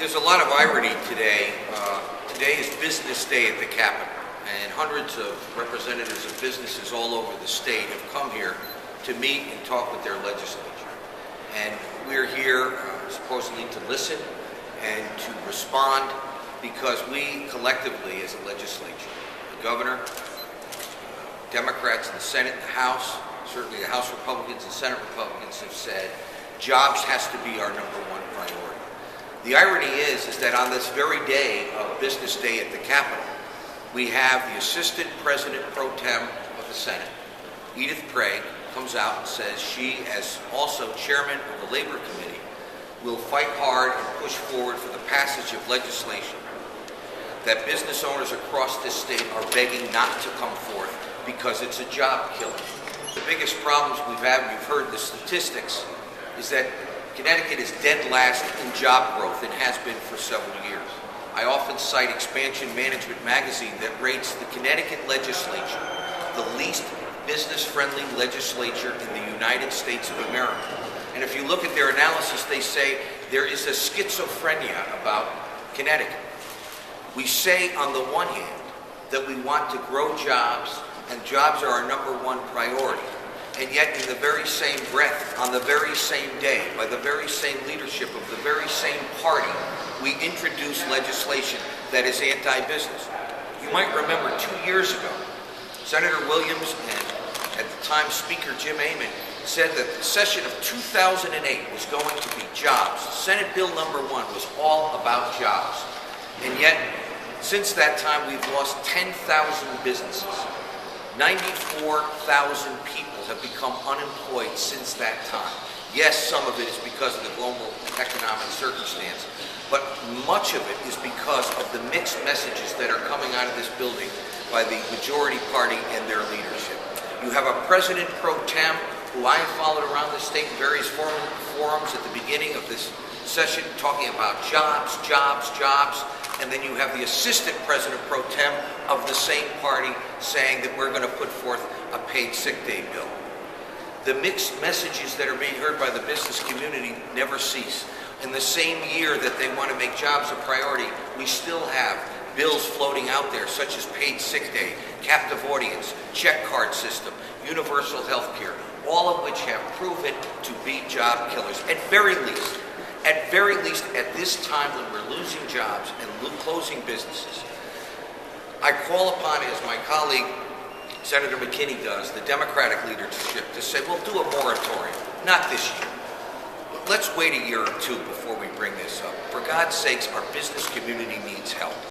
There's a lot of irony today. Today is business day at the Capitol, and hundreds of representatives of businesses all over the state have come here to meet and talk with their legislature. And we're here supposedly to listen and to respond because we collectively as a legislature, the governor, Democrats in the Senate and the House, certainly the House Republicans and Senate Republicans have said jobs has to be our number one priority. The irony is that on this very day of business day at the Capitol, we have the Assistant President Pro Tem of the Senate, Edith Craig, comes out and says she, as also chairman of the Labor Committee, will fight hard and push forward for the passage of legislation that business owners across this state are begging not to come forth because it's a job killer. The biggest problems we've had, we've heard the statistics, is that Connecticut is dead last in job growth and has been for several years. I often cite Expansion Management magazine that rates the Connecticut legislature the least business-friendly legislature in the United States of America. And if you look at their analysis, they say there is a schizophrenia about Connecticut. We say on the one hand that we want to grow jobs and jobs are our number one priority. And yet in the very same breath, on the very same day, by the very same leadership of the very same party, we introduce legislation that is anti-business. You might remember 2 years ago, Senator Williams and at the time Speaker Jim Amon said that the session of 2008 was going to be jobs. Senate Bill number 1 was all about jobs. And yet, since that time, we've lost 10,000 businesses. 94,000 people have become unemployed since that time. Yes, some of it is because of the global economic circumstance, but much of it is because of the mixed messages that are coming out of this building by the majority party and their leadership. You have a President Pro Tem who I followed around the state in various forums at the beginning of this session talking about jobs, jobs, jobs. And then you have the Assistant President Pro Tem of the same party saying that we're going to put forth a paid sick day bill. The mixed messages that are being heard by the business community never cease. In the same year that they want to make jobs a priority, we still have bills floating out there such as paid sick day, captive audience, check card system, universal health care, all of which have proven to be job killers. At very least at this time when we're losing jobs and closing businesses, I call upon, as my colleague Senator McKinney does, the Democratic leadership to say, we'll do a moratorium, not this year. Let's wait a year or two before we bring this up. For God's sakes, our business community needs help.